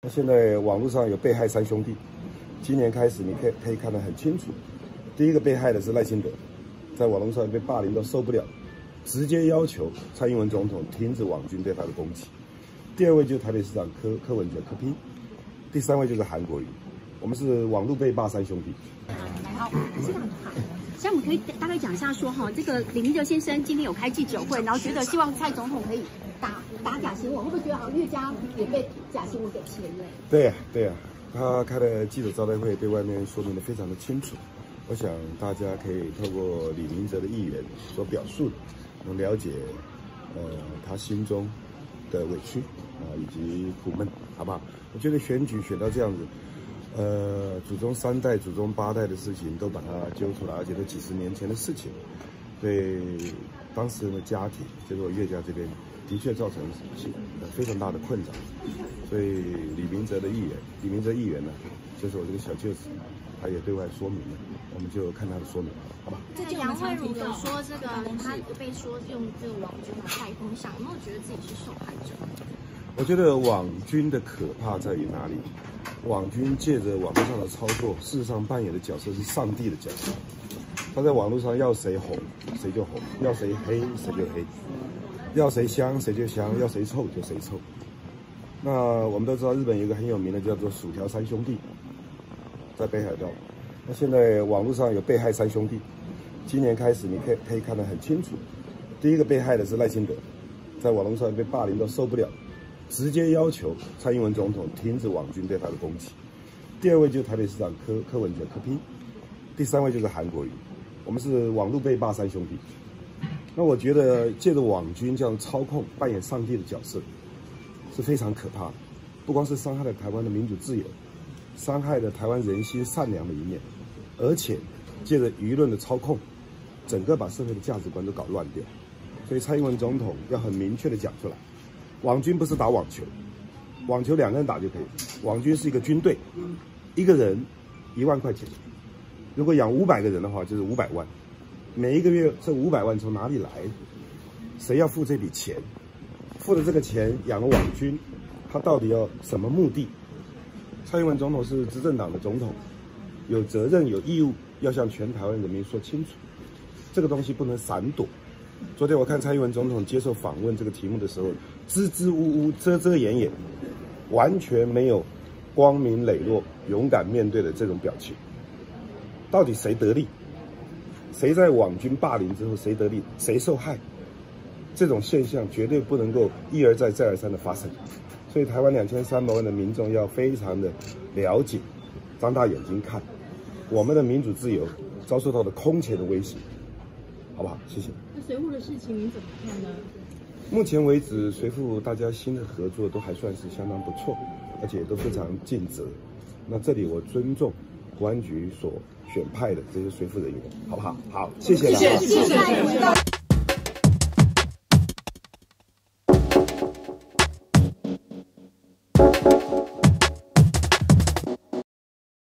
那现在网络上有被害三兄弟，今年开始你可以看得很清楚。第一个被害的是赖清德，在网络上被霸凌到受不了，直接要求蔡英文总统停止网军对他的攻击。第二位就是台北市长柯文哲柯 P， 第三位就是韩国瑜。我们是网络被霸三兄弟。好，市长好。现在我们可以大概讲一下说哈，这个李明哲先生今天有开记者会，然后觉得希望蔡总统可以打假新闻，会不会觉得好像岳家也被假新闻给牵累？对呀，他开的记者招待会对外面说明的非常的清楚。我想大家可以透过李明哲的议员所表述，能了解他心中的委屈以及苦闷，好不好？我觉得选举选到这样子。祖宗3代、祖宗8代的事情都把它揪出来，而且都几十年前的事情，对当时的家庭，就是我岳家这边，的确造成非常大的困扰。所以李明哲议员呢，就是我这个小舅子，他也对外说明了，我们就看他的说明，好吧？这杨慧茹有说这个，他被说用这个网军来带风向，有没有觉得自己是受害者？我觉得网军的可怕在于哪里？网军借着网络上的操作，事实上扮演的角色是上帝的角色。他在网络上要谁红谁就红，要谁黑谁就黑，要谁香谁就香，要谁臭就谁臭。那我们都知道，日本有一个很有名的叫做薯条三兄弟，在北海道。那现在网络上有被害三兄弟，今年开始你可以看得很清楚。第一个被害的是赖清德，在网络上被霸凌到受不了，直接要求蔡英文总统停止网军对他的攻击。第二位就是台北市长柯文哲柯 P， 第三位就是韩国瑜。我们是网络被霸三兄弟。那我觉得借着网军这样操控，扮演上帝的角色，是非常可怕的。不光是伤害了台湾的民主自由，伤害了台湾人心善良的一面，而且借着舆论的操控，整个把社会的价值观都搞乱掉。所以蔡英文总统要很明确的讲出来。网军不是打网球，网球2个人打就可以。网军是一个军队，一个人1万块钱，如果养500个人的话，就是500万。每一个月这500万从哪里来？谁要付这笔钱？付的这个钱养了网军，他到底要什么目的？蔡英文总统是执政党的总统，有责任有义务要向全台湾人民说清楚，这个东西不能闪躲。昨天我看蔡英文总统接受访问这个题目的时候，支支吾吾、遮遮掩掩，完全没有光明磊落、勇敢面对的这种表情。到底谁得利？谁在网军霸凌之后谁得利？谁受害？这种现象绝对不能够一而再、再而三的发生。所以台湾2300万的民众要非常的了解，张大眼睛看，我们的民主自由遭受到的空前的威胁。好不好？谢谢。那随扈的事情您怎么看呢？目前为止，随扈大家新的合作都还算是相当不错，而且都非常尽责。那这里我尊重国安局所选派的这些随扈人员，好不好？好，谢谢大家。谢谢。